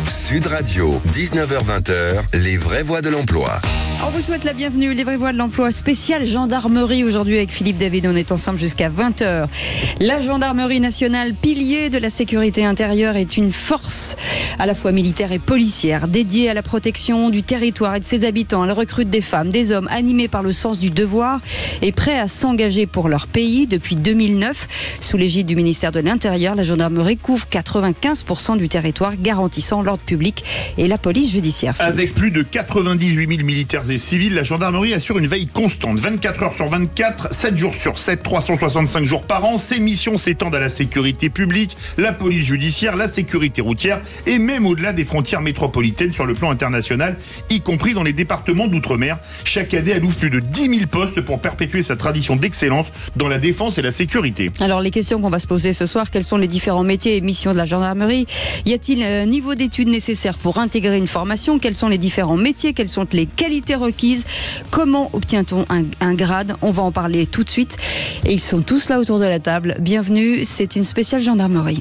Sud Radio, 19h-20h, les vraies voix de l'emploi. On vous souhaite la bienvenue, les vraies voix de l'emploi spéciale gendarmerie. Aujourd'hui avec Philippe David, on est ensemble jusqu'à 20h. La gendarmerie nationale, pilier de la sécurité intérieure, est une force à la fois militaire et policière, dédiée à la protection du territoire et de ses habitants. Elle recrute des femmes, des hommes animés par le sens du devoir et prêts à s'engager pour leur pays. Depuis 2009, sous l'égide du ministère de l'Intérieur, la gendarmerie couvre 95% du territoire, garantissant l'ordre public et la police judiciaire. Avec plus de 98 000 militaires et civils, la gendarmerie assure une veille constante, 24 heures sur 24, 7 jours sur 7, 365 jours par an. Ses missions s'étendent à la sécurité publique, la police judiciaire, la sécurité routière et même au-delà des frontières métropolitaines sur le plan international, y compris dans les départements d'outre-mer. Chaque année, elle ouvre plus de 10 000 postes pour perpétuer sa tradition d'excellence dans la défense et la sécurité. Alors les questions qu'on va se poser ce soir, quels sont les différents métiers et missions de la gendarmerie? Y a-t-il un niveau d'études nécessaire pour intégrer une formation? Quels sont les différents métiers? Quelles sont les qualités requises? Comment obtient-on un grade? On va en parler tout de suite. Et ils sont tous là autour de la table. Bienvenue, c'est une spéciale gendarmerie.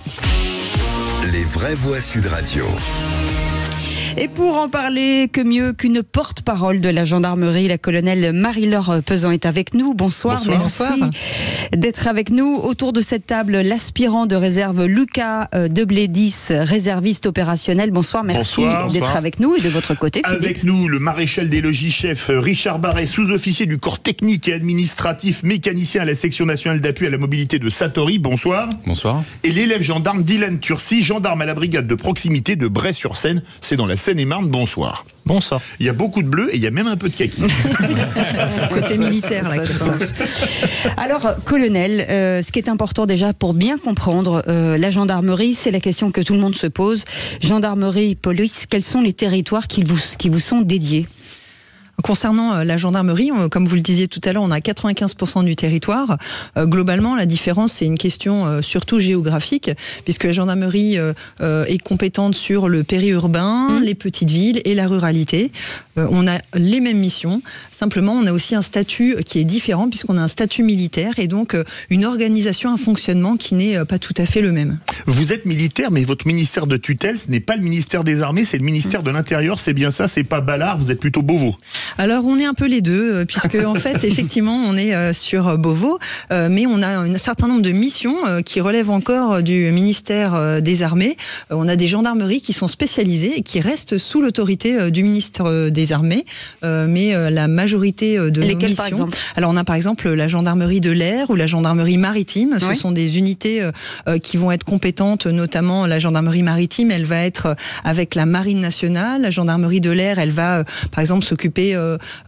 Les vraies voix Sud Radio. Et pour en parler, que mieux qu'une porte-parole de la gendarmerie, la colonelle Marie-Laure Pesan est avec nous. Bonsoir, merci d'être avec nous. Autour de cette table, l'aspirant de réserve Lucas Deblédis, réserviste opérationnel. Bonsoir, merci d'être avec nous. Et de votre côté, Philippe. Avec nous, le maréchal des logis chef Richard Barret, sous-officier du corps technique et administratif, mécanicien à la section nationale d'appui à la mobilité de Satory. Bonsoir. Bonsoir. Et l'élève gendarme Dylan Turcy, gendarme à la brigade de proximité de Bray-sur-Seine. C'est dans la Seine-et-Marne. Bonsoir. Bonsoir. Il y a beaucoup de bleu et il y a même un peu de kaki. Côté militaire, là. Alors, colonel, ce qui est important déjà pour bien comprendre la gendarmerie, c'est la question que tout le monde se pose. Gendarmerie, police, quels sont les territoires qui vous sont dédiés ? Concernant la gendarmerie, comme vous le disiez tout à l'heure, on a 95% du territoire. Globalement, la différence, c'est une question surtout géographique, puisque la gendarmerie est compétente sur le périurbain, les petites villes et la ruralité. On a les mêmes missions, simplement on a aussi un statut qui est différent, puisqu'on a un statut militaire et donc une organisation, un fonctionnement qui n'est pas tout à fait le même. Vous êtes militaire, mais votre ministère de tutelle, ce n'est pas le ministère des Armées, c'est le ministère de l'Intérieur, c'est bien ça, c'est pas Ballard, vous êtes plutôt Beauvau. Alors on est un peu les deux, puisque en fait effectivement on est sur Beauvau, mais on a un certain nombre de missions qui relèvent encore du ministère des Armées. On a des gendarmeries qui sont spécialisées et qui restent sous l'autorité du ministre des Armées, mais la majorité de nos missions... par exemple ? Alors on a par exemple la gendarmerie de l'air ou la gendarmerie maritime. Ce sont des unités qui vont être compétentes, notamment la gendarmerie maritime, elle va être avec la marine nationale. La gendarmerie de l'air, elle va par exemple s'occuper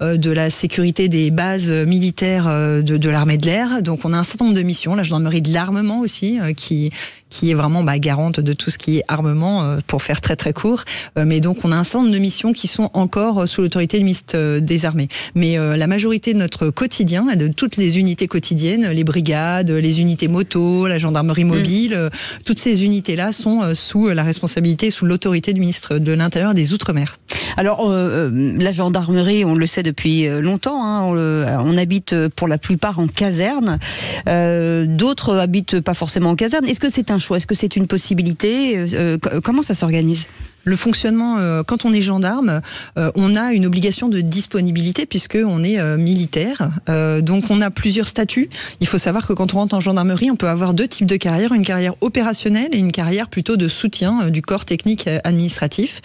de la sécurité des bases militaires de l'armée de l'air. Donc on a un certain nombre de missions, la gendarmerie de l'armement aussi, qui est vraiment garante de tout ce qui est armement, pour faire très très court. Mais donc on a un certain nombre de missions qui sont encore sous l'autorité du ministre des Armées. Mais la majorité de notre quotidien, et de toutes les unités quotidiennes, les brigades, les unités moto, la gendarmerie mobile, toutes ces unités-là sont sous la responsabilité, sous l'autorité du ministre de l'Intérieur des Outre-mer. Alors la gendarmerie, on le sait depuis longtemps, on habite pour la plupart en caserne, d'autres habitent pas forcément en caserne. Est-ce que c'est un choix? Est-ce que c'est une possibilité? Comment ça s'organise? Le fonctionnement, quand on est gendarme, on a une obligation de disponibilité puisqu'on est militaire. Donc on a plusieurs statuts. Il faut savoir que quand on rentre en gendarmerie, on peut avoir deux types de carrières. Une carrière opérationnelle et une carrière plutôt de soutien du corps technique administratif.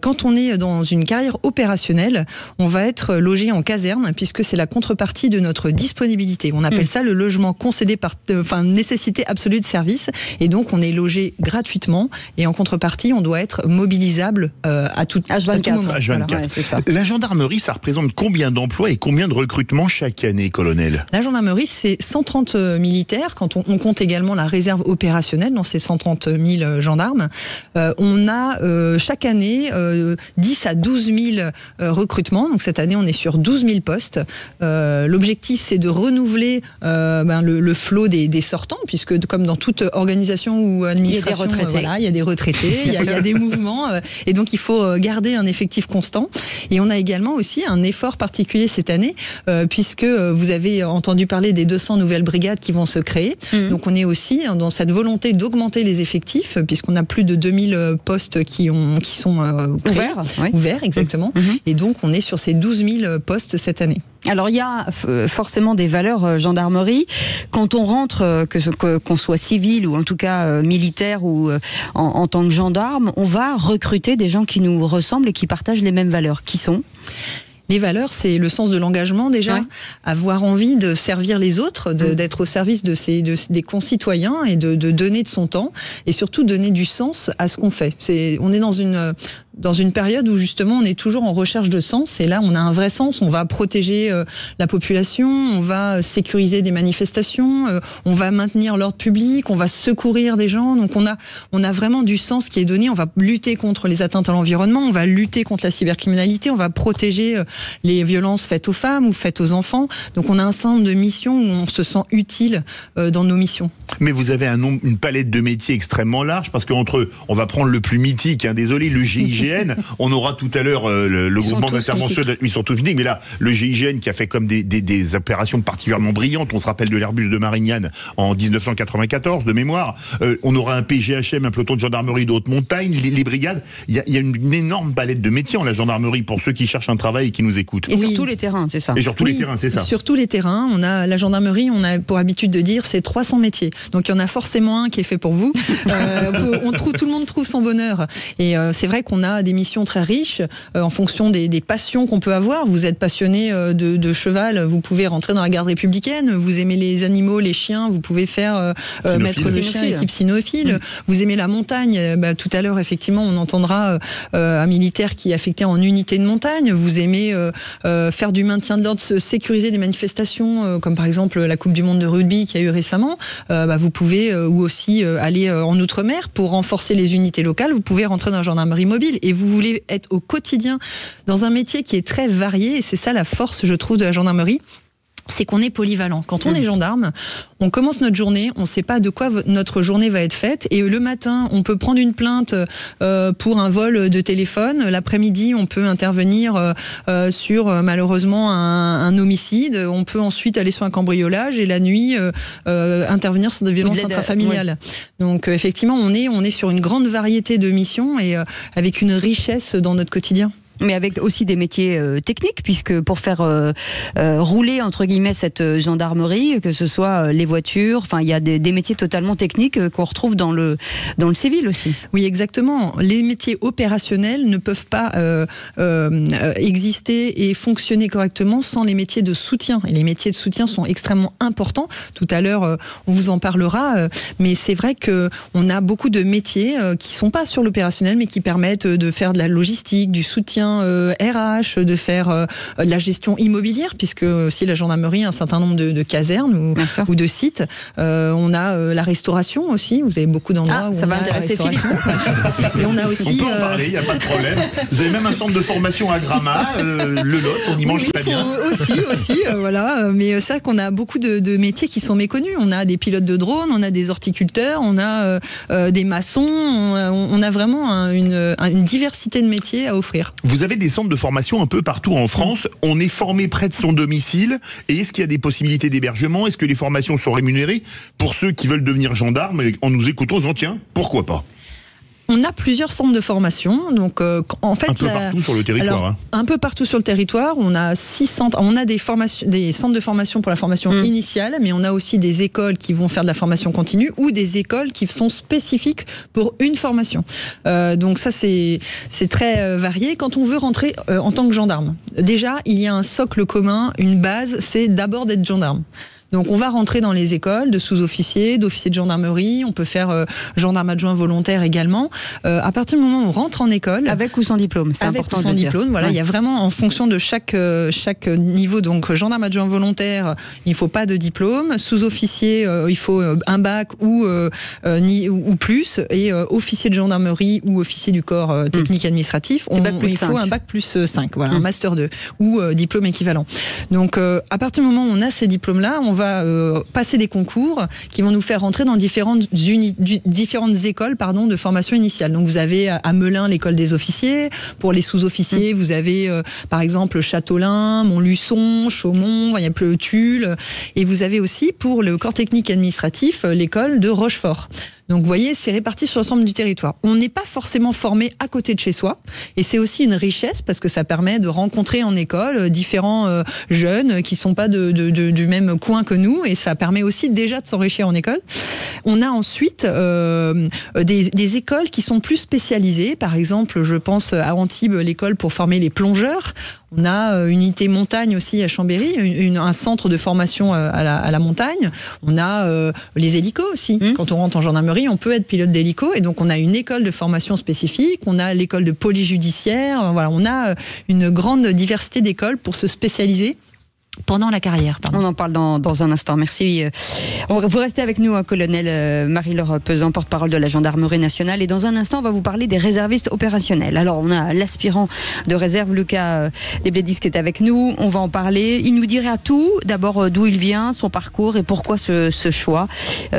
Quand on est dans une carrière opérationnelle, on va être logé en caserne puisque c'est la contrepartie de notre disponibilité. On appelle ça le logement concédé par nécessité absolue de service. Et donc on est logé gratuitement et en contrepartie, on doit être mobilisable à tout moment. H24. Voilà. C'est ça. La gendarmerie, ça représente combien d'emplois et combien de recrutements chaque année, colonel? La gendarmerie, c'est 130 militaires, quand on compte également la réserve opérationnelle dans ces 130 000 gendarmes. On a chaque année 10 à 12 000 recrutements, donc cette année on est sur 12 000 postes. L'objectif, c'est de renouveler le flot des sortants, puisque comme dans toute organisation ou administration, il y a des retraités, il y a des retraités, il y a des mouvements Exactement. Et donc il faut garder un effectif constant. Et on a également aussi un effort particulier cette année, puisque vous avez entendu parler des 200 nouvelles brigades qui vont se créer. Donc on est aussi dans cette volonté d'augmenter les effectifs, puisqu'on a plus de 2000 postes qui sont ouverts, exactement. Et donc on est sur ces 12 000 postes cette année. Alors il y a forcément des valeurs gendarmerie. Quand on rentre, qu'on soit civil ou en tout cas militaire ou en tant que gendarme, on va recruter des gens qui nous ressemblent et qui partagent les mêmes valeurs. Qui sont ? Les valeurs, c'est le sens de l'engagement déjà, avoir envie de servir les autres, d'être au service des concitoyens et de donner de son temps et surtout donner du sens à ce qu'on fait. On est dans une période où justement on est toujours en recherche de sens et là on a un vrai sens, on va protéger la population, on va sécuriser des manifestations, on va maintenir l'ordre public, on va secourir des gens, donc on a vraiment du sens qui est donné, on va lutter contre les atteintes à l'environnement, on va lutter contre la cybercriminalité, on va protéger les violences faites aux femmes ou faites aux enfants, donc on a un certain nombre de missions où on se sent utile dans nos missions. Mais vous avez une palette de métiers extrêmement large, parce on va prendre le plus mythique, désolé, le GIGN, on aura tout à l'heure le groupement d'intervention, ils sont tous mythiques, mais là, le GIGN qui a fait comme des opérations particulièrement brillantes, on se rappelle de l'Airbus de Marignane en 1994, de mémoire, on aura un PGHM, un peloton de gendarmerie de haute montagne, les brigades, il y a une énorme palette de métiers en la gendarmerie pour ceux qui cherchent un travail et qui nous écoutent. Et sur tous les terrains, c'est ça. Et sur tous les terrains, c'est ça. Sur tous les terrains, on a la gendarmerie, on a pour habitude de dire c'est 300 métiers. Donc il y en a forcément un qui est fait pour vous. Tout le monde trouve son bonheur. Et c'est vrai qu'on a des missions très riches en fonction des passions qu'on peut avoir. Vous êtes passionné de cheval, vous pouvez rentrer dans la garde républicaine. Vous aimez les animaux, les chiens, vous pouvez faire maître de chien, équipe cynophile. Vous aimez la montagne. Tout à l'heure, effectivement, on entendra un militaire qui est affecté en unité de montagne. Vous aimez faire du maintien de l'ordre, sécuriser des manifestations, comme par exemple la Coupe du Monde de rugby qu'il y a eu récemment. Vous pouvez ou aussi aller en Outre-mer pour renforcer les unités locales. Vous pouvez rentrer dans la gendarmerie mobile et vous voulez être au quotidien dans un métier qui est très varié et c'est ça la force, je trouve, de la gendarmerie. C'est qu'on est polyvalent. Quand on est gendarme, on commence notre journée, on ne sait pas de quoi notre journée va être faite. Et le matin, on peut prendre une plainte pour un vol de téléphone. L'après-midi, on peut intervenir sur malheureusement un homicide. On peut ensuite aller sur un cambriolage et la nuit intervenir sur des violences intrafamiliales. Oui. Donc effectivement, on est sur une grande variété de missions et avec une richesse dans notre quotidien. Mais avec aussi des métiers techniques, puisque pour faire rouler, entre guillemets, cette gendarmerie, que ce soit les voitures, enfin, il y a des métiers totalement techniques qu'on retrouve dans le civil aussi. Oui, exactement. Les métiers opérationnels ne peuvent pas exister et fonctionner correctement sans les métiers de soutien. Et les métiers de soutien sont extrêmement importants. Tout à l'heure, on vous en parlera, mais c'est vrai qu'on a beaucoup de métiers qui sont pas sur l'opérationnel, mais qui permettent de faire de la logistique, du soutien RH, de faire de la gestion immobilière, puisque aussi la gendarmerie a un certain nombre de casernes ou de sites. On a la restauration aussi. Vous avez beaucoup d'endroits où ça va intéresser Philippe. Et on a aussi. On peut en parler, il n'y a pas de problème. Vous avez même un centre de formation à Gramat, le Lot, on y mange très bien. Aussi, voilà. Mais c'est vrai qu'on a beaucoup de métiers qui sont méconnus. On a des pilotes de drones, on a des horticulteurs, on a des maçons. On a vraiment une diversité de métiers à offrir. Vous avez des centres de formation un peu partout en France. On est formé près de son domicile. Et est-ce qu'il y a des possibilités d'hébergement? Est-ce que les formations sont rémunérées pour ceux qui veulent devenir gendarmes? En nous écoutant, en disant tiens, pourquoi pas? On a plusieurs centres de formation, donc en fait un peu partout sur le territoire. Un peu partout sur le territoire, on a 6 centres. On a des centres de formation pour la formation initiale, mais on a aussi des écoles qui vont faire de la formation continue ou des écoles qui sont spécifiques pour une formation. Donc ça c'est très varié. Quand on veut rentrer en tant que gendarme, déjà il y a un socle commun, une base, c'est d'abord d'être gendarme. Donc on va rentrer dans les écoles de sous-officiers, d'officiers de gendarmerie, on peut faire gendarme adjoint volontaire également. À partir du moment où on rentre en école... Avec ou sans diplôme, c'est important de dire. Avec ou sans diplôme, voilà, il y a vraiment en fonction de chaque niveau, donc gendarme adjoint volontaire, il ne faut pas de diplôme, sous-officier, il faut un bac ou plus, et officier de gendarmerie ou officier du corps technique administratif, il faut un bac plus 5, voilà, un master 2 ou diplôme équivalent. Donc à partir du moment où on a ces diplômes-là, on va va passer des concours qui vont nous faire rentrer dans différentes écoles de formation initiale. Donc vous avez à Melun l'école des officiers. Pour les sous-officiers, vous avez par exemple Châteaulin, Montluçon, Chaumont, il y a plus Tulle. Et vous avez aussi pour le corps technique administratif l'école de Rochefort. Donc vous voyez, c'est réparti sur l'ensemble du territoire. On n'est pas forcément formé à côté de chez soi, et c'est aussi une richesse parce que ça permet de rencontrer en école différents jeunes qui sont pas du même coin que nous, et ça permet aussi déjà de s'enrichir en école. On a ensuite des écoles qui sont plus spécialisées. Par exemple, je pense à Antibes, l'école pour former les plongeurs. On a une unité montagne aussi à Chambéry, un centre de formation à la montagne. On a les hélicos aussi. Quand on rentre en gendarmerie, on peut être pilote d'hélico, et donc on a une école de formation spécifique. On a l'école de police judiciaire. Voilà, on a une grande diversité d'écoles pour se spécialiser pendant la carrière. On en parle dans un instant. Merci. Vous restez avec nous, colonel Marie-Laure Pesan, porte-parole de la gendarmerie nationale. Et dans un instant, on va vous parler des réservistes opérationnels. Alors, on a l'aspirant de réserve, Lucas Debledis, qui est avec nous. On va en parler. Il nous dira tout. D'abord, d'où il vient, son parcours et pourquoi ce choix.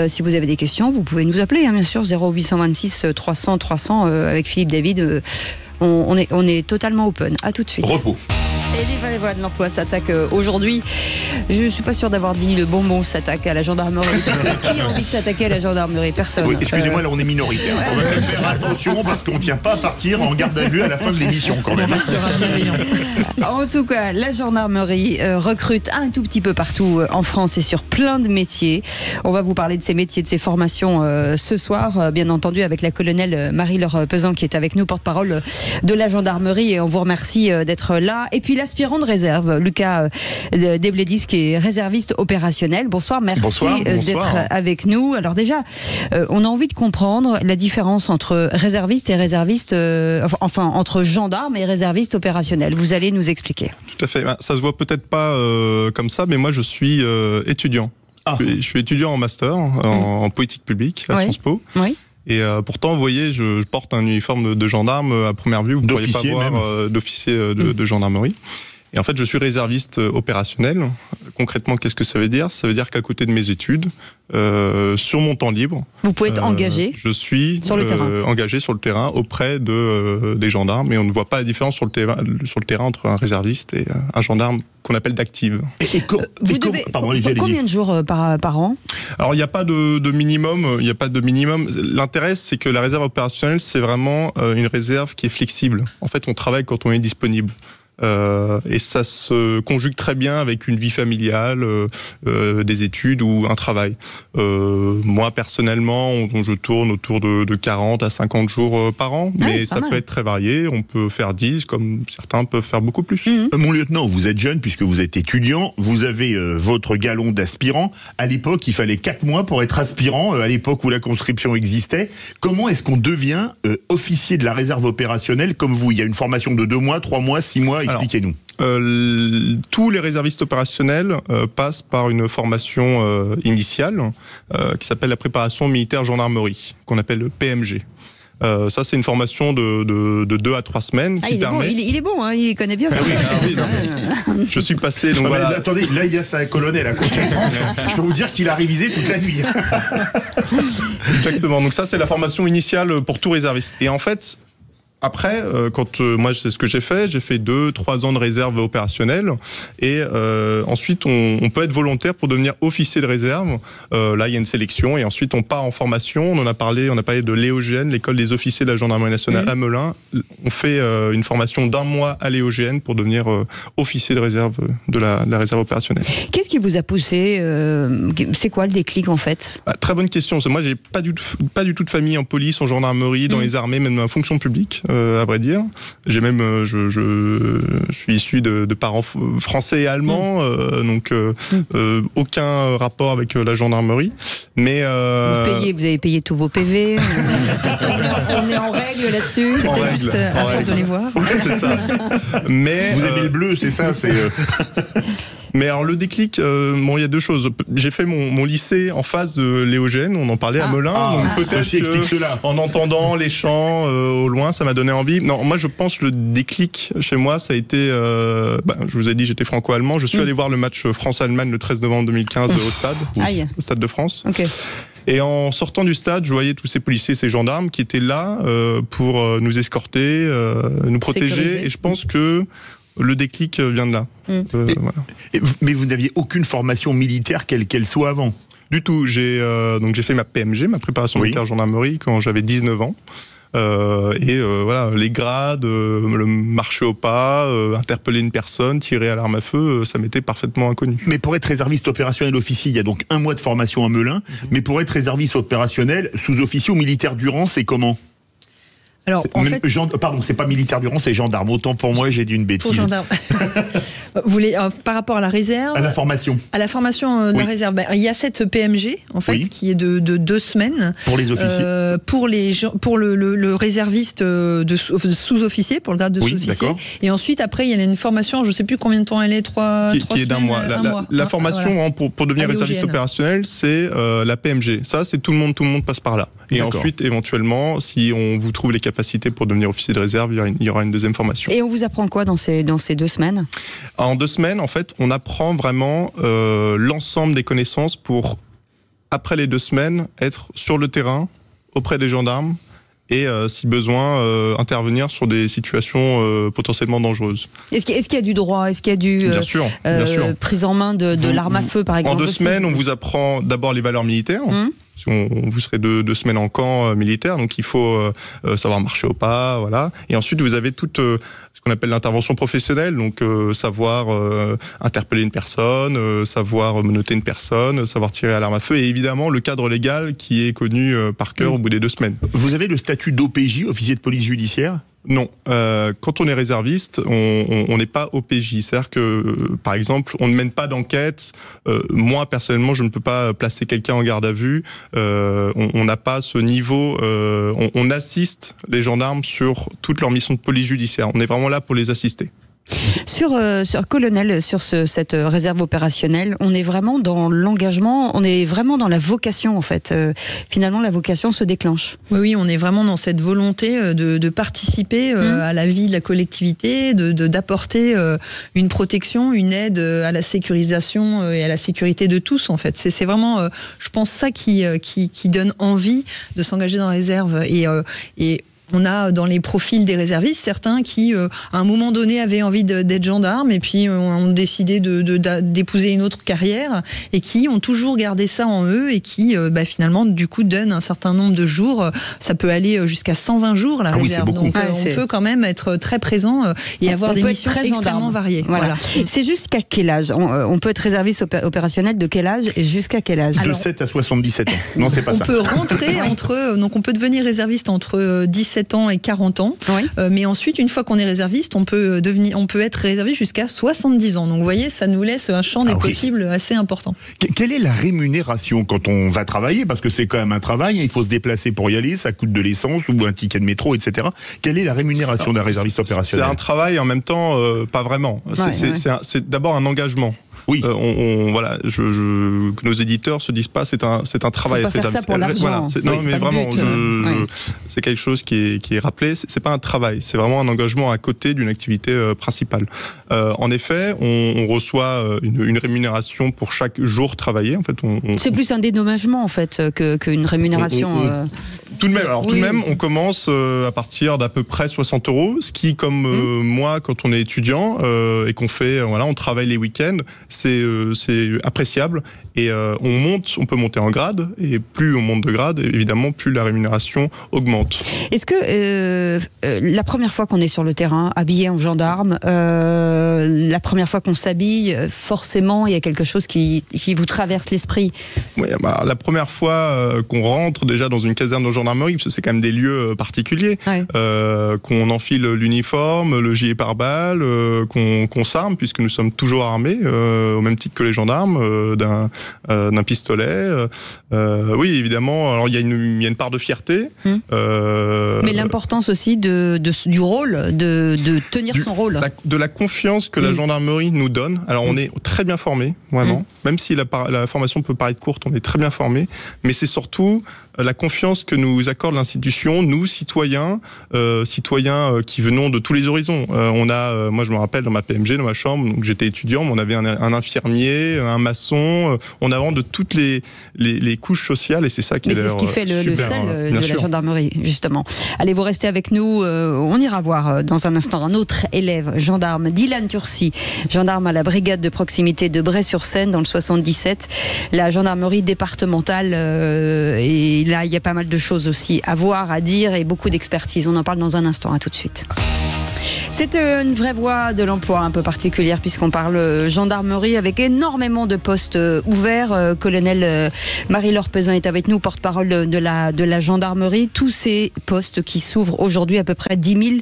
Si vous avez des questions, vous pouvez nous appeler, bien sûr, 0826 300 300 avec Philippe David. On est totalement open. À tout de suite. Repos. Et les vraies voix de l'emploi s'attaquent aujourd'hui. Je ne suis pas sûre d'avoir dit le bon mot, s'attaque à la gendarmerie. Parce que qui a envie de s'attaquer à la gendarmerie? Personne. Oui, excusez-moi, là on est minoritaire. On va peut-être faire attention parce qu'on ne tient pas à partir en garde à vue à la fin de l'émission quand même. En tout cas, la gendarmerie recrute un tout petit peu partout en France et sur plein de métiers. On va vous parler de ces métiers, de ces formations ce soir, bien entendu avec la colonelle Marie-Laure Pesan qui est avec nous, porte-parole de la gendarmerie, et on vous remercie d'être là. Et puis l'aspirant de réserve, Lucas Debledis, qui est réserviste opérationnel. Bonsoir, merci d'être avec nous. Alors déjà, on a envie de comprendre la différence entre réserviste et réserviste, entre gendarme et réserviste opérationnel. Vous allez nous expliquer. Tout à fait. Ça se voit peut-être pas comme ça, mais moi je suis étudiant. Je suis étudiant en master en politique publique à Sciences Po. Oui. Et pourtant, vous voyez, je porte un uniforme de gendarme à première vue. Vous ne pourriez pas voir d'officier de gendarmerie. Et en fait, je suis réserviste opérationnel. Concrètement, qu'est-ce que ça veut dire? Ça veut dire qu'à côté de mes études, sur mon temps libre, vous pouvez être engagé. Je suis sur le terrain. Engagé sur le terrain auprès des gendarmes, et on ne voit pas la différence sur le terrain entre un réserviste et un gendarme qu'on appelle d'active. Combien de jours par an? Alors il n'y a pas de minimum. Il n'y a pas de minimum. L'intérêt, c'est que la réserve opérationnelle, c'est vraiment une réserve qui est flexible. En fait, on travaille quand on est disponible. Et ça se conjugue très bien avec une vie familiale, des études ou un travail. Moi, personnellement, je tourne autour de 40 à 50 jours par an, mais ça peut être très varié. On peut faire 10, comme certains peuvent faire beaucoup plus. Mon lieutenant, vous êtes jeune puisque vous êtes étudiant, vous avez votre galon d'aspirant. À l'époque, il fallait 4 mois pour être aspirant, à l'époque où la conscription existait. Comment est-ce qu'on devient officier de la réserve opérationnelle comme vous? Il y a une formation de 2 mois, 3 mois, 6 mois. Expliquez-nous. Tous les réservistes opérationnels passent par une formation initiale qui s'appelle la préparation militaire gendarmerie, qu'on appelle le PMG. Ça, c'est une formation de 2 à 3 semaines qui permet... Il est bon, hein, il connaît bien ça. Je suis passé... Donc voilà. Attendez, là, il y a sa colonel à côté. Je peux vous dire qu'il a révisé toute la nuit. Exactement. Donc ça, c'est la formation initiale pour tout réserviste. Et en fait... Après, moi, c'est ce que j'ai fait 2-3 ans de réserve opérationnelle, et ensuite on peut être volontaire pour devenir officier de réserve. Là, il y a une sélection, et ensuite on part en formation. On a parlé de l'EOGN, l'école des officiers de la gendarmerie nationale à Melun. On fait une formation d'1 mois à l'EOGN pour devenir officier de réserve de la réserve opérationnelle. Qu'est-ce qui vous a poussé C'est quoi le déclic en fait? Très bonne question. Moi, j'ai pas du tout de famille en police, en gendarmerie, dans les armées, même dans la fonction publique. À vrai dire, j'ai même, je suis issu de parents français et allemands, donc aucun rapport avec la gendarmerie. Mais vous avez payé tous vos PV. on est en règle là-dessus. C'était juste à force de les voir. Ouais, c'est ça. Mais vous aimez le bleu, c'est ça. Mais alors le déclic, bon, il y a deux choses. J'ai fait mon lycée en face de l'Éogène, on en parlait à Melun, donc peut-être en entendant les chants au loin, ça m'a donné envie. Non, moi je pense que le déclic chez moi, ça a été, je vous ai dit, j'étais franco-allemand, je suis allé voir le match France-Allemagne le 13 novembre 2015 au Stade de France. Okay. Et en sortant du stade, je voyais tous ces policiers, ces gendarmes qui étaient là pour nous escorter, nous protéger. Sécuriser. Et je pense que le déclic vient de là. Voilà. Mais vous n'aviez aucune formation militaire, quelle qu'elle soit, avant? Du tout. J'ai fait ma PMG, ma préparation militaire gendarmerie, quand j'avais 19 ans. Voilà, les grades, le marcher au pas, interpeller une personne, tirer à l'arme à feu, ça m'était parfaitement inconnu. Mais pour être réserviste opérationnel officier, il y a donc 1 mois de formation à Melun. Mais pour être réserviste opérationnel, sous-officier ou militaire du rang, c'est comment? Alors, pardon, c'est pas militaire du rang, c'est gendarme. Autant pour moi, j'ai dit une bêtise. Pour gendarme. Vous voulez, par rapport à la réserve? À la formation. À la formation de la réserve. Il y a cette PMG, en fait, qui est de 2 semaines. Pour les officiers. Pour le réserviste de sous-officier, pour le grade de sous-officier. Et ensuite, après, il y a une formation, je ne sais plus combien de temps elle est, 3 qui est d'un mois. La formation, voilà. Pour devenir réserviste opérationnel, c'est la PMG. Ça, c'est tout le monde passe par là. Et ensuite, éventuellement, si on vous trouve les capacités pour devenir officier de réserve, il y aura une deuxième formation. Et on vous apprend quoi dans ces 2 semaines? En 2 semaines, en fait, on apprend vraiment l'ensemble des connaissances pour, après les 2 semaines, être sur le terrain, auprès des gendarmes, et si besoin, intervenir sur des situations potentiellement dangereuses. Est-ce qu'il y a du droit? Est-ce qu'il y a du bien sûr. prise en main de l'arme à feu, par exemple? En 2 semaines, on vous apprend d'abord les valeurs militaires. Vous serez 2 semaines en camp militaire, donc il faut savoir marcher au pas, voilà. Et ensuite, vous avez toute ce qu'on appelle l'intervention professionnelle, donc savoir interpeller une personne, savoir menotter une personne, savoir tirer à l'arme à feu, et évidemment le cadre légal qui est connu par cœur au bout des 2 semaines. Vous avez le statut d'OPJ, officier de police judiciaire? Non. Quand on est réserviste, on n'est pas OPJ. C'est-à-dire que, par exemple, on ne mène pas d'enquête. Moi, personnellement, je ne peux pas placer quelqu'un en garde à vue. On n'a pas ce niveau. On assiste les gendarmes sur toute leur mission de police judiciaire. On est vraiment là pour les assister. Sur colonel, sur cette réserve opérationnelle, on est vraiment dans l'engagement, on est vraiment dans la vocation en fait. Finalement, la vocation se déclenche. Oui, on est vraiment dans cette volonté de participer à la vie de la collectivité, d'apporter une protection, une aide à la sécurisation et à la sécurité de tous en fait. C'est vraiment, je pense, ça qui donne envie de s'engager dans la réserve et on a dans les profils des réservistes certains qui, à un moment donné, avaient envie d'être gendarmes et puis ont décidé d'épouser une autre carrière et qui ont toujours gardé ça en eux et qui, finalement, du coup, donnent un certain nombre de jours. Ça peut aller jusqu'à 120 jours, la réserve. Oui, donc, on peut quand même être très présent et avoir des missions extrêmement variées. Voilà. C'est jusqu'à quel âge? On peut être réserviste opérationnel de quel âge et jusqu'à quel âge? De 7 à 77 ans. Non, c'est pas ça. On peut rentrer donc on peut devenir réserviste entre 17 ans et 40 ans. Mais ensuite, une fois qu'on est réserviste, on peut être réserviste jusqu'à 70 ans. Donc, vous voyez, ça nous laisse un champ des possibles assez important. Quelle est la rémunération quand on va travailler? Parce que c'est quand même un travail, il faut se déplacer pour y aller, ça coûte de l'essence ou un ticket de métro, etc. Quelle est la rémunération d'un réserviste opérationnel? C'est un travail, en même temps, pas vraiment. C'est d'abord un engagement. Oui. Voilà, que nos éditeurs se disent pas, c'est un travail. Faut pas faire ça pour l'argent. Non, mais vraiment, c'est quelque chose qui est rappelé. C'est pas un travail, c'est vraiment un engagement à côté d'une activité principale. En effet, on reçoit une rémunération pour chaque jour travaillé. En fait, c'est plus un dédommagement en fait qu'une rémunération. Tout de même, tout de même, on commence à partir d'à peu près 60 €, ce qui, comme moi, quand on est étudiant et qu'on fait, on travaille les week-ends, c'est appréciable et on peut monter en grade et plus on monte de grade, évidemment, plus la rémunération augmente. Est-ce que la première fois qu'on est sur le terrain, habillé en gendarme, la première fois qu'on s'habille, forcément, il y a quelque chose qui vous traverse l'esprit? Oui, la première fois qu'on rentre déjà dans une caserne de gendarmerie, parce que c'est quand même des lieux particuliers, qu'on enfile l'uniforme, le gilet pare-balles, qu'on s'arme, puisque nous sommes toujours armés, au même titre que les gendarmes, d'un pistolet. Oui, évidemment. Alors il y a une part de fierté. Mais l'importance aussi du rôle, de tenir son rôle. De la confiance que la gendarmerie nous donne. Alors on est très bien formés, vraiment. Même si la formation peut paraître courte, on est très bien formés. Mais c'est surtout la confiance que nous accorde l'institution, nous, citoyens qui venons de tous les horizons. Moi je me rappelle dans ma PMG, dans ma chambre, donc j'étais étudiant, mais on avait un infirmier, un maçon, on a vraiment de toutes les couches sociales et c'est ça qui est c'est ce qui fait le sel de la gendarmerie, justement. Allez, vous restez avec nous, on ira voir dans un instant un autre élève gendarme, Dylan Turcy, gendarme à la brigade de proximité de Bray-sur-Seine dans le 77, la gendarmerie départementale et là il y a pas mal de choses aussi à voir, à dire et beaucoup d'expertise. On en parle dans un instant, à tout de suite. C'est une vraie voie de l'emploi un peu particulière puisqu'on parle gendarmerie avec énormément de postes ouverts. Colonel Marie-Laure Pesin est avec nous, porte-parole de la gendarmerie. Tous ces postes qui s'ouvrent aujourd'hui, à peu près 10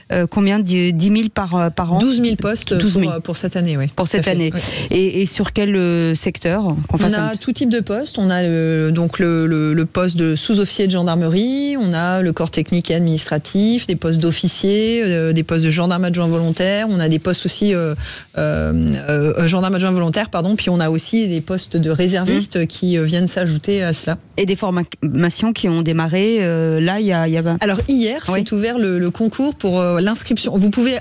000, combien 10 000 par an 12 000 postes 12 000. Pour cette année, oui. Pour cette année. Oui. Et sur quel secteur On a tout type de postes. On a le poste de sous-officier de gendarmerie, on a le corps technique et administratif, des postes d'officiers, des postes de gendarme adjoint volontaire, on a des postes aussi gendarme adjoint volontaire, puis on a aussi des postes de réservistes qui viennent s'ajouter à cela. Et des formations qui ont démarré, là il y a... Alors hier, c'est ouvert le concours pour l'inscription. Vous pouvez,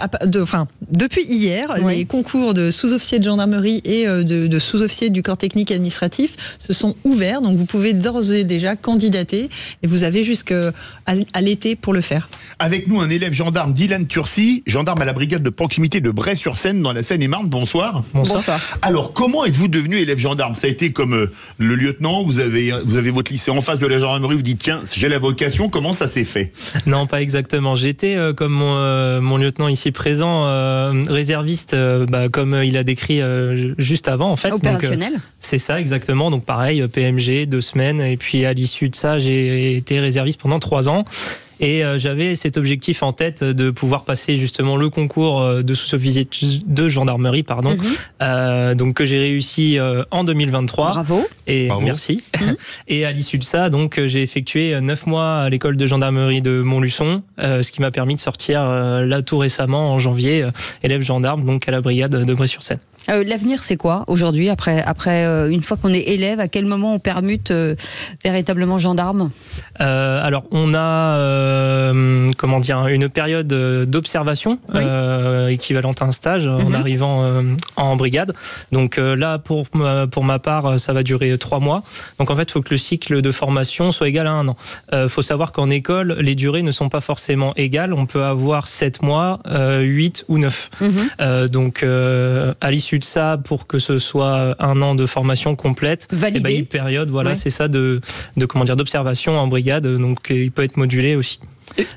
depuis hier, les concours de sous-officiers de gendarmerie et de sous-officiers du corps technique et administratif se sont ouverts, donc vous pouvez d'ores et déjà candidater et vous avez jusqu'à l'été pour le faire. Avec nous un élève gendarme, Dylan Turcy, gendarme à la brigade de proximité de Bray-sur-Seine dans la Seine-et-Marne. Bonsoir. Bonsoir. Alors, comment êtes-vous devenu élève gendarme? Ça a été comme le lieutenant, vous avez votre lycée en face de la gendarmerie, vous dites tiens, j'ai la vocation, comment ça s'est fait? Non, pas exactement. J'étais, comme mon lieutenant ici présent, réserviste, comme il a décrit juste avant, en fait. Opérationnel. Donc, c'est ça, exactement. Donc pareil, PMG, 2 semaines, et puis à l'issue de ça, j'ai été réserviste pendant 3 ans. Et j'avais cet objectif en tête de pouvoir passer justement le concours de sous-officier de gendarmerie, donc que j'ai réussi en 2023. Bravo. Bravo. Merci. Et à l'issue de ça, donc j'ai effectué 9 mois à l'école de gendarmerie de Montluçon, ce qui m'a permis de sortir là tout récemment en janvier, élève gendarme donc à la brigade de Bray-sur-Seine. L'avenir, c'est quoi aujourd'hui, après une fois qu'on est élève, à quel moment on permute véritablement gendarme? Alors, on a une période d'observation équivalente à un stage en arrivant en brigade. Donc là, pour ma part, ça va durer 3 mois. Donc en fait, il faut que le cycle de formation soit égal à 1 an. Faut savoir qu'en école, les durées ne sont pas forcément égales. On peut avoir 7 mois, 8 ou 9. Donc à l'issue de ça, pour que ce soit 1 an de formation complète, une période, c'est ça, d'observation en brigade, donc il peut être modulé aussi.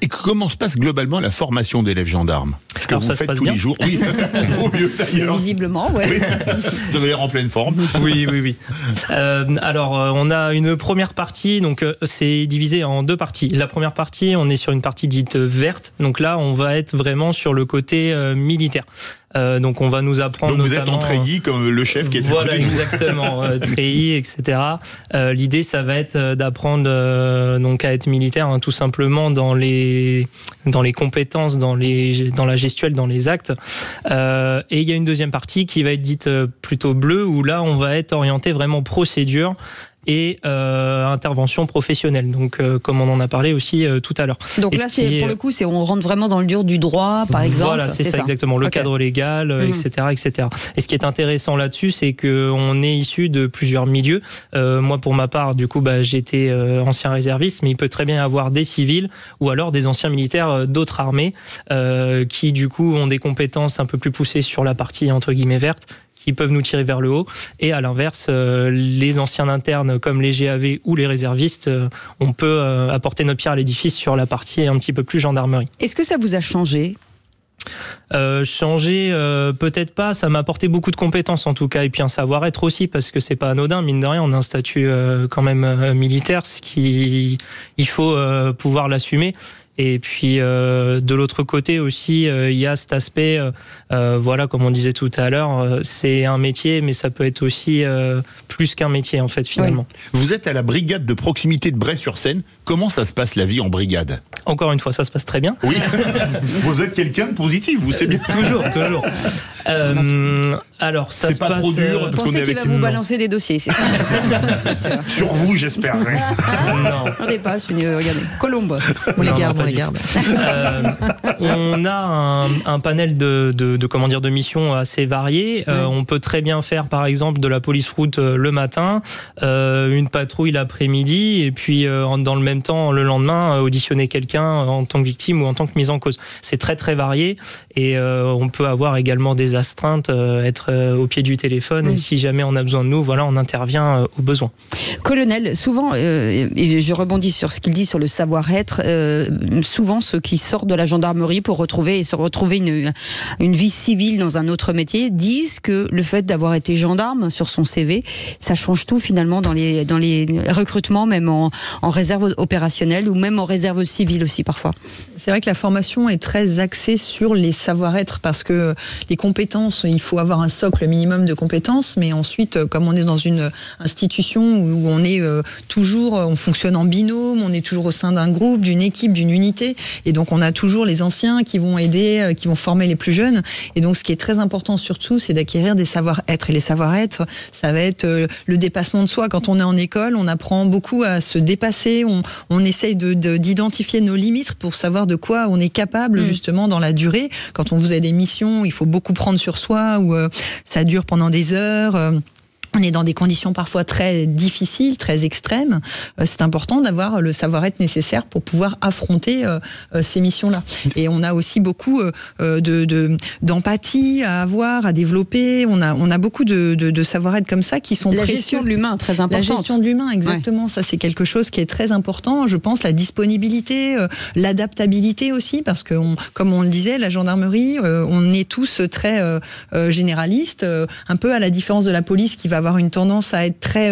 Et comment se passe globalement la formation d'élèves gendarmes? Ce que vous faites tous les jours. Oui, au mieux d'ailleurs. Visiblement, oui. Vous avez l'air en pleine forme. Oui. Alors, on a une première partie, donc c'est divisé en 2 parties. La première partie, on est sur une partie dite verte. Donc là, on va être vraiment sur le côté militaire. Donc on va nous apprendre. Donc vous êtes en treillis comme le chef qui est à côté de vous. Exactement, treillis, etc. L'idée, ça va être d'apprendre donc à être militaire, tout simplement dans les compétences, dans la gestuelle, dans les actes. Et il y a une deuxième partie qui va être dite plutôt bleue, où là on va être orienté vraiment procédure et intervention professionnelle, donc comme on en a parlé aussi tout à l'heure. Donc là, pour le coup, on rentre vraiment dans le dur du droit, par exemple. Voilà, c'est ça exactement, le cadre légal, etc. Et ce qui est intéressant là-dessus, c'est qu'on est issu de plusieurs milieux. Moi, pour ma part, du coup, j'étais ancien réserviste, mais il peut très bien y avoir des civils ou alors des anciens militaires d'autres armées qui, du coup, ont des compétences un peu plus poussées sur la partie entre guillemets verte, qui peuvent nous tirer vers le haut. Et à l'inverse, les anciens internes comme les GAV ou les réservistes, on peut apporter notre pierre à l'édifice sur la partie un petit peu plus gendarmerie. Est-ce que ça vous a changé ? Changer, peut-être pas, ça m'a apporté beaucoup de compétences en tout cas, et puis un savoir-être aussi, parce que c'est pas anodin, mine de rien, on a un statut quand même militaire, ce qui il faut pouvoir l'assumer. Et puis de l'autre côté aussi, il y a cet aspect, voilà, comme on disait tout à l'heure, c'est un métier, mais ça peut être aussi plus qu'un métier en fait finalement. Oui. Vous êtes à la brigade de proximité de Bray-sur-Seine. Comment ça se passe la vie en brigade? Encore une fois, ça se passe très bien. Oui. Vous êtes quelqu'un de positif, vous, c'est bien. Toujours. Alors, ça c'est se pas passe. trop dur. Vous pensez qu'il va vous balancer des dossiers, c'est ça? Sur vous, j'espère. Non. On dépasse, regardez, Colombe. On les garde. On a un panel de missions assez variées. On peut très bien faire, par exemple, de la police route le matin, une patrouille l'après-midi, et puis dans le même temps, le lendemain, auditionner quelqu'un en tant que victime ou en tant que mise en cause. C'est très très varié, et on peut avoir également des astreintes, être au pied du téléphone, et si jamais on a besoin de nous, voilà, on intervient au besoin. Colonel, souvent, et je rebondis sur ce qu'il dit sur le savoir-être, souvent ceux qui sortent de la gendarmerie pour retrouver une vie civile dans un autre métier disent que le fait d'avoir été gendarme sur son CV, ça change tout finalement dans les recrutements, même en réserve opérationnelle ou même en réserve civile aussi parfois. C'est vrai que la formation est très axée sur les savoir-être, parce que les compétences, il faut avoir un socle minimum de compétences, mais ensuite, comme on est dans une institution où on est on fonctionne en binôme, on est toujours au sein d'un groupe, d'une équipe, d'une unité, et donc on a toujours les anciens qui vont aider, qui vont former les plus jeunes, et donc ce qui est très important surtout, c'est d'acquérir des savoir-être, et les savoir-être, ça va être le dépassement de soi. Quand on est en école, on apprend beaucoup à se dépasser, on essaye d'identifier nos limites pour savoir de quoi on est capable justement dans la durée. Quand on vous a des missions, il faut beaucoup prendre sur soi, où ça dure pendant des heures. On est dans des conditions parfois très difficiles, très extrêmes. C'est important d'avoir le savoir-être nécessaire pour pouvoir affronter ces missions-là. Et on a aussi beaucoup d'empathie à avoir, à développer. On a beaucoup de savoir-être comme ça qui sont précieux. La gestion de l'humain, très importante. La gestion de l'humain, exactement. Ouais. Ça, c'est quelque chose qui est très important. Je pense la disponibilité, l'adaptabilité aussi, parce que, comme on le disait, la gendarmerie, on est tous très généralistes, un peu à la différence de la police qui va avoir une tendance à être très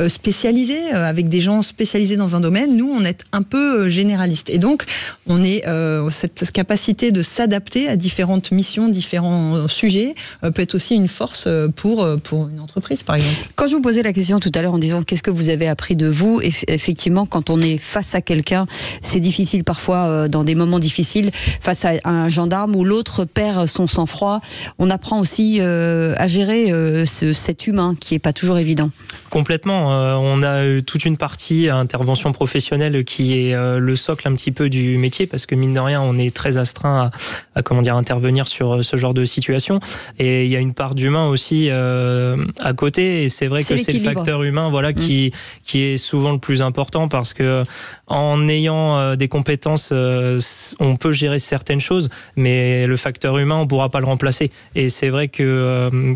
spécialisée, avec des gens spécialisés dans un domaine. Nous, on est un peu généraliste. Et donc, on est cette capacité de s'adapter à différentes missions, différents sujets, peut être aussi une force pour une entreprise, par exemple. Quand je vous posais la question tout à l'heure en disant qu'est-ce que vous avez appris de vous, effectivement, quand on est face à quelqu'un, c'est difficile parfois, dans des moments difficiles, face à un gendarme où l'autre perd son sang-froid. On apprend aussi à gérer cet humain qui est pas toujours évident. Complètement. On a toute une partie intervention professionnelle qui est le socle un petit peu du métier, parce que mine de rien, on est très astreint à intervenir sur ce genre de situation. Et il y a une part d'humain aussi à côté. Et c'est vrai que c'est le facteur humain, voilà, qui est souvent le plus important, parce que en ayant des compétences, on peut gérer certaines choses, mais le facteur humain, on pourra pas le remplacer. Et c'est vrai que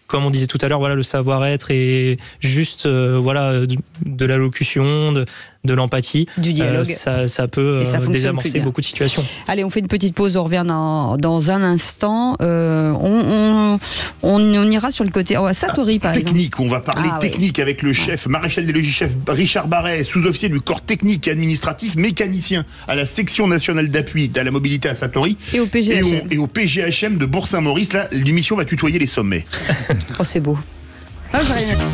comme on disait tout à l'heure, voilà, le savoir-être et juste de l'allocution, de l'empathie, du dialogue, ça peut désamorcer beaucoup de situations. Allez, on fait une petite pause, on revient dans un instant. On ira sur le côté Satori, par exemple. Technique, on va parler technique avec le chef, maréchal des logis, chef Richard Barret, sous-officier du corps technique et administratif, mécanicien à la section nationale d'appui à la mobilité à Satori et au PGHM. Et au PGHM de Bourg-Saint-Maurice. Là, l'émission va tutoyer les sommets. Oh, c'est beau.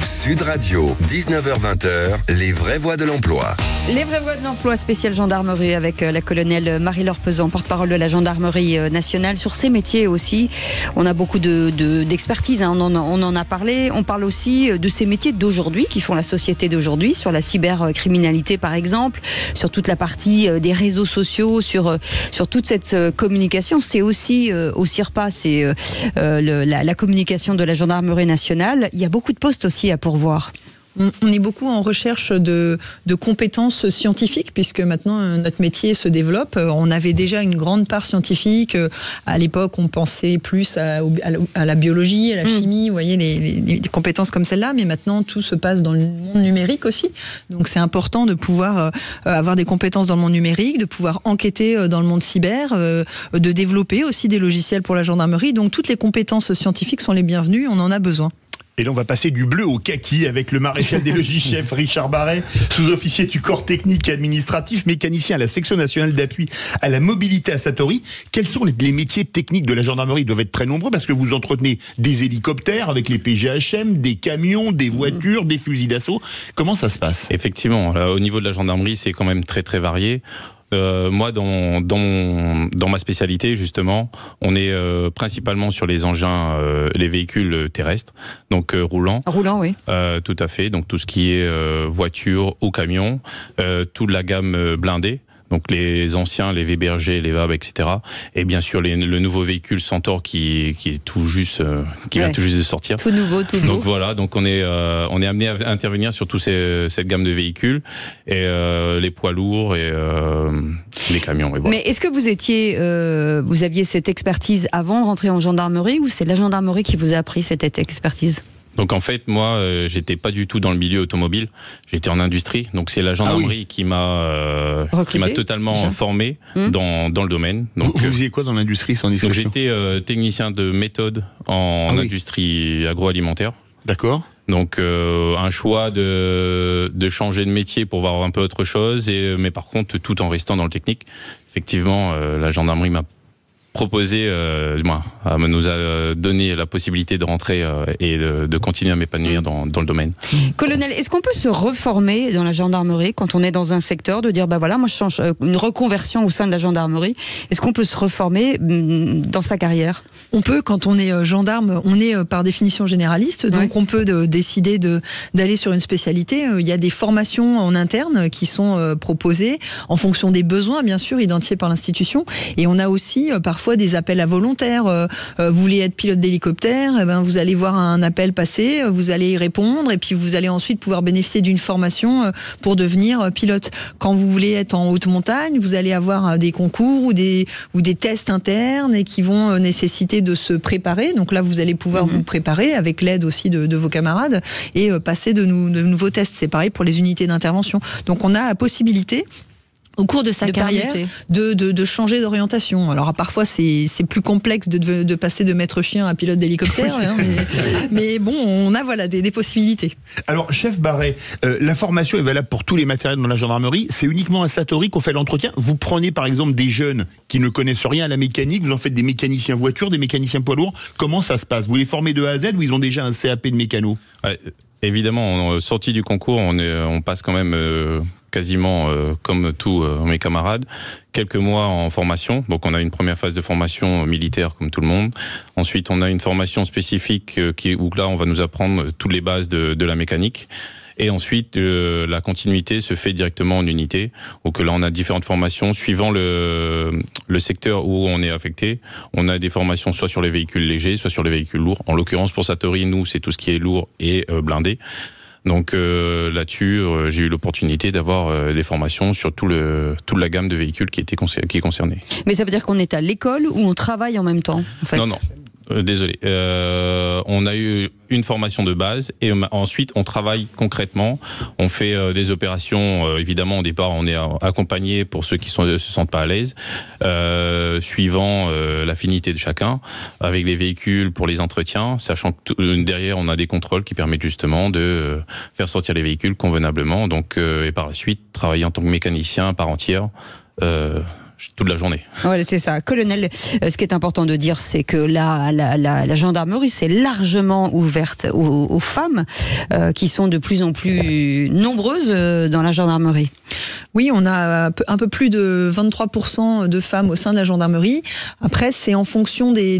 Sud Radio, 19h-20h, les vraies voix de l'emploi. Les vraies voix de l'emploi, spéciale gendarmerie avec la colonelle Marie-Laure Pesan, porte-parole de la gendarmerie nationale. Sur ces métiers aussi, on a beaucoup d'expertise, on en a parlé. On parle aussi de ces métiers d'aujourd'hui qui font la société d'aujourd'hui, sur la cybercriminalité par exemple, sur toute la partie des réseaux sociaux, sur toute cette communication. C'est aussi au CIRPA, c'est la communication de la gendarmerie nationale. Il y a beaucoup de postes aussi à pourvoir. On est beaucoup en recherche de compétences scientifiques, puisque maintenant notre métier se développe. On avait déjà une grande part scientifique. À l'époque, on pensait plus à la biologie, à la chimie, vous voyez, les compétences comme celle-là. Mais maintenant, tout se passe dans le monde numérique aussi. Donc, c'est important de pouvoir avoir des compétences dans le monde numérique, de pouvoir enquêter dans le monde cyber, de développer aussi des logiciels pour la gendarmerie. Donc, toutes les compétences scientifiques sont les bienvenues. On en a besoin. Et là, on va passer du bleu au kaki avec le maréchal des logis-chefs Richard Barret, sous-officier du corps technique et administratif, mécanicien à la section nationale d'appui à la mobilité à Satori. Quels sont les métiers techniques de la gendarmerie? Ils doivent être très nombreux parce que vous entretenez des hélicoptères avec les PGHM, des camions, des voitures, des fusils d'assaut. Comment ça se passe? Effectivement, là, au niveau de la gendarmerie, c'est quand même très très varié. Moi, dans ma spécialité, justement, on est principalement sur les engins, les véhicules terrestres, donc roulants. Roulant, oui. Tout à fait. Donc tout ce qui est voiture ou camion, toute la gamme blindée. Donc les anciens, les VBRG, les VAB, etc. Et bien sûr le nouveau véhicule Centaure qui est tout juste, vient tout juste de sortir. Tout nouveau, tout beau. Donc voilà, donc on est amené à intervenir sur toute cette gamme de véhicules et les poids lourds et les camions. Et voilà. Mais est-ce que vous aviez cette expertise avant de rentrer en gendarmerie ou c'est la gendarmerie qui vous a appris cette expertise? Donc en fait, moi, j'étais pas du tout dans le milieu automobile. J'étais en industrie. Donc c'est la gendarmerie qui m'a totalement formé dans le domaine. Donc, vous faisiez quoi dans l'industrie sans discrétion? Donc j'étais technicien de méthode en industrie agroalimentaire. D'accord. Donc un choix de changer de métier pour voir un peu autre chose, mais par contre tout en restant dans le technique. Effectivement, la gendarmerie m'a proposé, nous a donné la possibilité de rentrer et de continuer à m'épanouir dans le domaine. Colonel, est-ce qu'on peut se reformer dans la gendarmerie quand on est dans un secteur, de dire, moi je change une reconversion au sein de la gendarmerie? Est-ce qu'on peut se reformer dans sa carrière? On peut, quand on est gendarme, on est par définition généraliste, donc on peut décider d'aller sur une spécialité. Il y a des formations en interne qui sont proposées en fonction des besoins, bien sûr, identifiés par l'institution. Et on a aussi parfois des appels à volontaires. Vous voulez être pilote d'hélicoptère, vous allez voir un appel passer, vous allez y répondre, et puis vous allez ensuite pouvoir bénéficier d'une formation pour devenir pilote. Quand vous voulez être en haute montagne, vous allez avoir des concours ou des tests internes et qui vont nécessiter de se préparer. Donc là, vous allez pouvoir vous préparer avec l'aide aussi de vos camarades et passer de nouveaux tests. C'est pareil pour les unités d'intervention. Donc on a la possibilité, au cours de sa carrière, de changer d'orientation. Alors parfois c'est plus complexe de passer de maître chien à pilote d'hélicoptère, mais bon, on a des possibilités. Alors chef Barret, la formation est valable pour tous les matériels dans la gendarmerie. C'est uniquement à Satori qu'on fait l'entretien. Vous prenez par exemple des jeunes qui ne connaissent rien à la mécanique, vous en faites des mécaniciens voitures, des mécaniciens poids lourds. Comment ça se passe? Vous les formez de A à Z ou ils ont déjà un CAP de mécano? Évidemment, sorti du concours, on passe quand même quasiment comme tous mes camarades, quelques mois en formation. Donc on a une première phase de formation militaire comme tout le monde. Ensuite on a une formation spécifique où là on va nous apprendre toutes les bases de la mécanique. Et ensuite, la continuité se fait directement en unité. Donc là, on a différentes formations suivant le secteur où on est affecté. On a des formations soit sur les véhicules légers, soit sur les véhicules lourds. En l'occurrence, pour Satori, nous, c'est tout ce qui est lourd et blindé. Donc là-dessus, j'ai eu l'opportunité d'avoir des formations sur toute la gamme de véhicules qui est concernée. Mais ça veut dire qu'on est à l'école ou on travaille en même temps, en fait? Non. Désolé. On a eu une formation de base et ensuite on travaille concrètement. On fait des opérations. Évidemment, au départ, on est accompagné pour ceux qui se sentent pas à l'aise, suivant l'affinité de chacun, avec les véhicules pour les entretiens, sachant que derrière on a des contrôles qui permettent justement de faire sortir les véhicules convenablement. Donc, et par la suite, travailler en tant que mécanicien à part entière. Toute la journée. Voilà, c'est ça. Colonel, ce qui est important de dire, c'est que la gendarmerie, c'est largement ouverte aux femmes qui sont de plus en plus nombreuses dans la gendarmerie. Oui, on a un peu plus de 23% de femmes au sein de la gendarmerie. Après, c'est en fonction des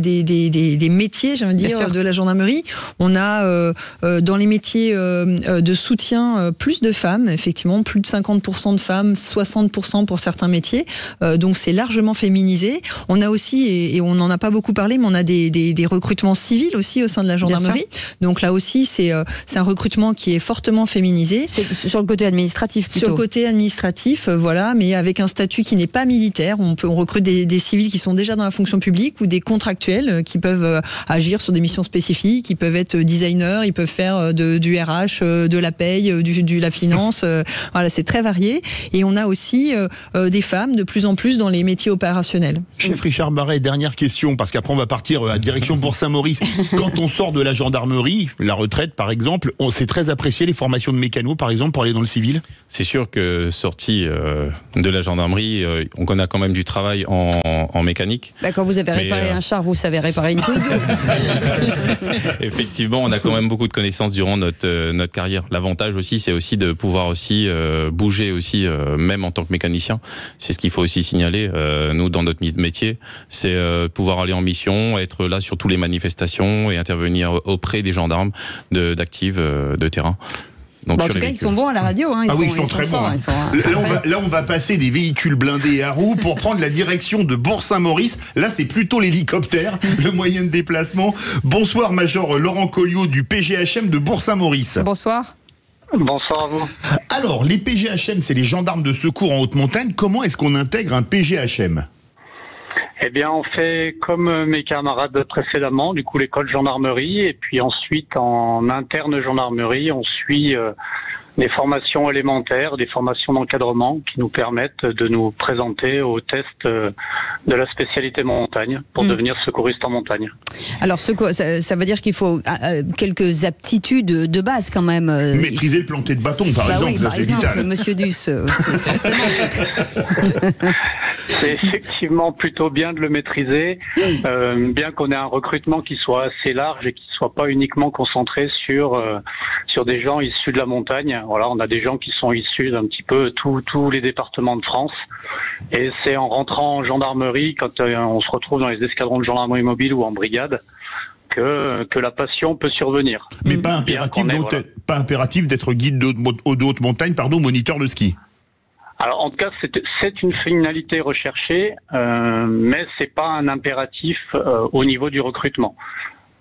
métiers, j'aimerais dire, de la gendarmerie. On a dans les métiers de soutien plus de femmes, effectivement, plus de 50% de femmes, 60% pour certains métiers. Donc c'est largement féminisé. On a aussi, et on n'en a pas beaucoup parlé, mais on a des recrutements civils aussi au sein de la gendarmerie. Donc là aussi, c'est un recrutement qui est fortement féminisé. C'est sur le côté administratif plutôt. Sur le côté administratif. administratif, voilà, mais avec un statut qui n'est pas militaire. On recrute des civils qui sont déjà dans la fonction publique ou des contractuels qui peuvent agir sur des missions spécifiques. Ils peuvent être designers, ils peuvent faire du RH, de la paye, de la finance. Voilà, c'est très varié. Et on a aussi des femmes de plus en plus dans les métiers opérationnels. Chef Richard Barret, dernière question, parce qu'après on va partir à direction Bourg-Saint-Maurice. Quand on sort de la gendarmerie, la retraite par exemple, on s'est très apprécié les formations de mécano par exemple pour aller dans le civil? C'est sûr que sorti de la gendarmerie, on a quand même du travail en mécanique. Bah, quand vous avez réparé un char, vous savez réparer une touille d'eau. Effectivement, on a quand même beaucoup de connaissances durant notre carrière. L'avantage aussi, c'est aussi de pouvoir aussi bouger aussi, même en tant que mécanicien. C'est ce qu'il faut aussi signaler. Nous, dans notre métier, c'est pouvoir aller en mission, être là sur toutes les manifestations et intervenir auprès des gendarmes d'actifs de terrain. Donc en tout cas, ils sont bons à la radio. Hein. Ils sont très bons. Hein. Là, on va passer des véhicules blindés à roues pour prendre la direction de Bourg-Saint-Maurice. Là, c'est plutôt l'hélicoptère, le moyen de déplacement. Bonsoir, Major Laurent Colliot du PGHM de Bourg-Saint-Maurice. Bonsoir. Bonsoir à vous. Alors, les PGHM, c'est les gendarmes de secours en haute montagne. Comment est-ce qu'on intègre un PGHM ? Eh bien, on fait comme mes camarades précédemment, du coup l'école gendarmerie, et puis ensuite en interne gendarmerie, on suit des formations élémentaires, des formations d'encadrement qui nous permettent de nous présenter au test de la spécialité montagne pour devenir secouriste en montagne. Alors, ça veut dire qu'il faut quelques aptitudes de base quand même. Maîtriser le planter de bâton, par exemple, oui, c'est vital. Monsieur Duss, c'est forcément... C'est effectivement plutôt bien de le maîtriser, bien qu'on ait un recrutement qui soit assez large et qui soit pas uniquement concentré sur des gens issus de la montagne. Voilà, on a des gens qui sont issus d'un petit peu tous les départements de France. Et c'est en rentrant en gendarmerie, quand on se retrouve dans les escadrons de gendarmerie mobile ou en brigade, que la passion peut survenir. Mais pas impératif d'être guide de haute montagne, moniteur de ski. Alors en tout cas, c'est une finalité recherchée, mais c'est pas un impératif au niveau du recrutement.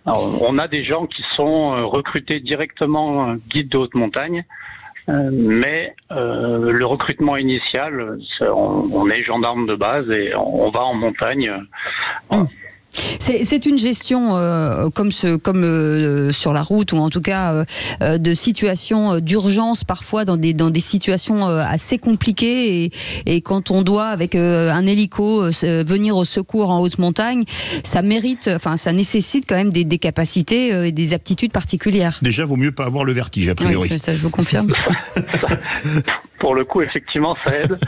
Alors, on a des gens qui sont recrutés directement guides de haute montagne, mais le recrutement initial, on est gendarme de base et on va en montagne. C'est une gestion comme sur la route, ou en tout cas de situations d'urgence parfois dans des situations assez compliquées, et quand on doit avec un hélico venir au secours en haute montagne, ça nécessite quand même des capacités et des aptitudes particulières. Déjà, vaut mieux pas avoir le vertige a priori. Oui, ça je vous confirme. Pour le coup, effectivement, ça aide.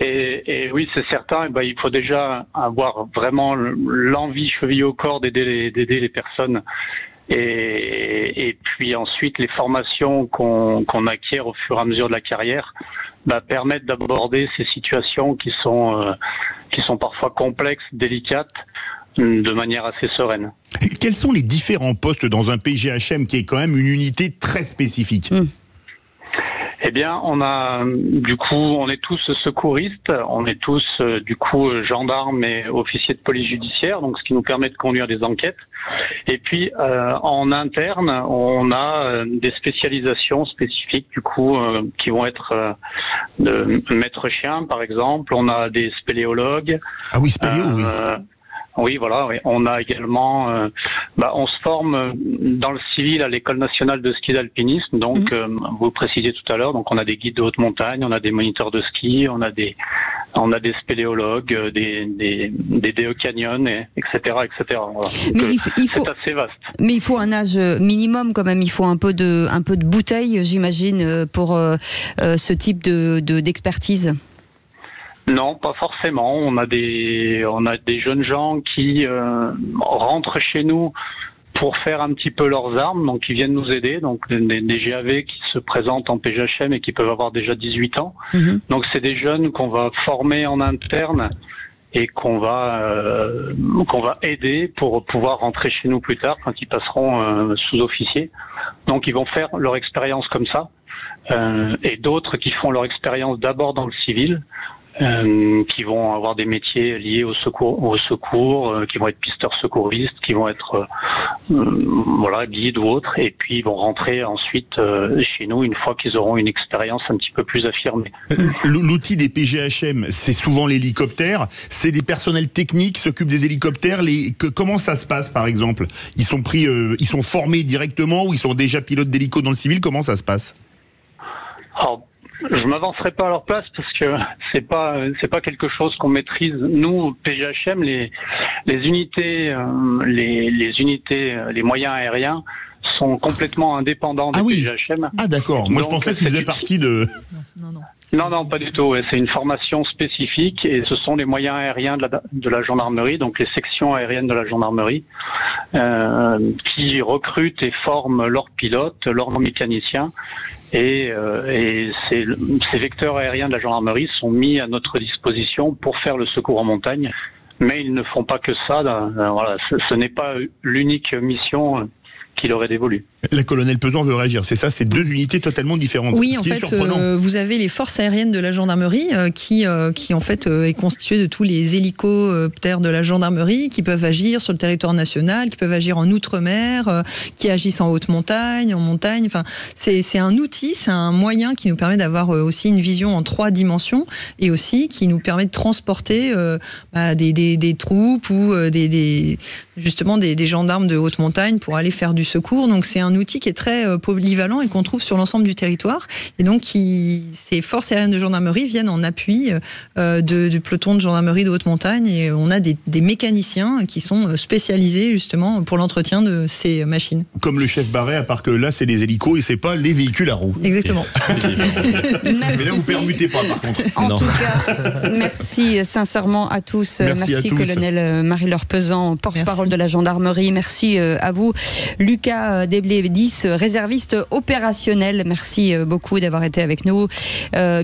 Et oui, c'est certain, il faut déjà avoir vraiment l'envie cheville au corps d'aider les personnes. Et puis ensuite, les formations qu'on acquiert au fur et à mesure de la carrière permettent d'aborder ces situations qui sont parfois complexes, délicates, de manière assez sereine. Quels sont les différents postes dans un PGHM qui est quand même une unité très spécifique ? Eh bien, on est tous secouristes, on est tous gendarmes et officiers de police judiciaire, donc ce qui nous permet de conduire des enquêtes. Et puis en interne, on a des spécialisations spécifiques qui vont être de maître chien par exemple. On a des spéléologues. Ah oui, spéléo, oui. Oui, voilà. Oui. On a également, on se forme dans le civil à l'école nationale de ski d'alpinisme. Donc, vous précisiez tout à l'heure. Donc, on a des guides de haute montagne, on a des moniteurs de ski, on a des spéléologues, des DE canyon, etc., etc. Voilà. Mais c'est assez vaste. Mais il faut un âge minimum quand même. Il faut un peu de bouteille, j'imagine, pour ce type d'expertise. Non, pas forcément. On a des jeunes gens qui rentrent chez nous pour faire un petit peu leurs armes, donc ils viennent nous aider, donc des GAV qui se présentent en PGHM et qui peuvent avoir déjà 18 ans. Donc c'est des jeunes qu'on va former en interne et qu'on va aider pour pouvoir rentrer chez nous plus tard quand ils passeront sous-officiers. Donc ils vont faire leur expérience comme ça, et d'autres qui font leur expérience d'abord dans le civil. qui vont avoir des métiers liés au secours, qui vont être pisteurs secouristes, qui vont être guides ou autres, et puis ils vont rentrer ensuite chez nous une fois qu'ils auront une expérience un petit peu plus affirmée. L'outil des PGHM, c'est souvent l'hélicoptère, c'est des personnels techniques qui s'occupent des hélicoptères. Comment ça se passe par exemple? Ils sont formés directement ou ils sont déjà pilotes d'hélico dans le civil? Comment ça se passe? Alors, je m'avancerai pas à leur place parce que c'est pas quelque chose qu'on maîtrise. Nous, PGHM, les unités, les moyens aériens sont complètement indépendants des PGHM. Ah d'accord. Moi, je pensais qu'ils faisaient partie de... Non, pas du tout. C'est une formation spécifique et ce sont les moyens aériens de la gendarmerie, donc les sections aériennes de la gendarmerie, qui recrutent et forment leurs pilotes, leurs mécaniciens. Et ces vecteurs aériens de la gendarmerie sont mis à notre disposition pour faire le secours en montagne. Mais ils ne font pas que ça. Voilà, ce n'est pas l'unique mission qui leur est dévolue. La colonel Pesan veut réagir, c'est ça, c'est deux unités totalement différentes. Oui, en fait, vous avez les forces aériennes de la gendarmerie qui en fait est constituée de tous les hélicoptères de la gendarmerie qui peuvent agir sur le territoire national, qui peuvent agir en outre-mer, qui agissent en haute montagne, en montagne. Enfin, c'est un outil, c'est un moyen qui nous permet d'avoir aussi une vision en 3 dimensions et aussi qui nous permet de transporter des troupes ou justement des gendarmes de haute montagne pour aller faire du secours. Donc c'est un outil qui est très polyvalent et qu'on trouve sur l'ensemble du territoire. Et donc ces forces aériennes de gendarmerie viennent en appui du peloton de gendarmerie de haute montagne. Et on a des mécaniciens qui sont spécialisés justement pour l'entretien de ces machines. Comme le chef Barret, à part que là c'est les hélicos et c'est pas les véhicules à roues. Exactement. Mais là vous permutez pas par contre. En tout cas, merci sincèrement à tous. Merci colonel Marie-Laure Pesan, porte-parole de la gendarmerie. Merci à vous, Lucas Desblés-10, réserviste opérationnel. Merci beaucoup d'avoir été avec nous.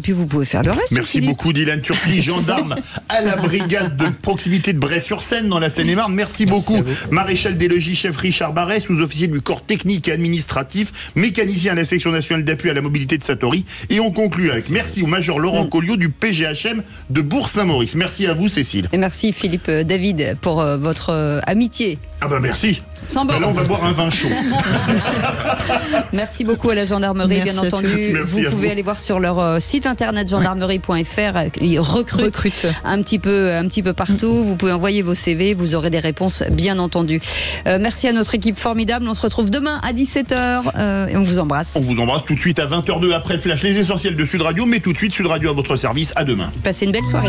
Puis vous pouvez faire le reste. Merci beaucoup, Dylan Turcy, gendarme à la brigade de proximité de Bray-sur-Seine dans la Seine-et-Marne. Merci beaucoup, maréchal des logis, chef Richard Barret, sous-officier du corps technique et administratif, mécanicien à la section nationale d'appui à la mobilité de Satory. Et on conclut avec merci au major Laurent Colliot du PGHM de Bourg-Saint-Maurice. Merci à vous, Cécile. Et merci Philippe David pour votre amitié. Ah bah merci. Sans borne. Là on va boire un vin chaud. Merci beaucoup à la gendarmerie, merci bien entendu. Vous pouvez aller voir sur leur site internet gendarmerie.fr. Ils recrutent un petit peu partout. Vous pouvez envoyer vos CV, vous aurez des réponses, bien entendu. Merci à notre équipe formidable. On se retrouve demain à 17h et on vous embrasse. On vous embrasse tout de suite à 20h02 après le flash, les essentiels de Sud Radio, mais tout de suite Sud Radio à votre service. À demain. Passez une belle soirée.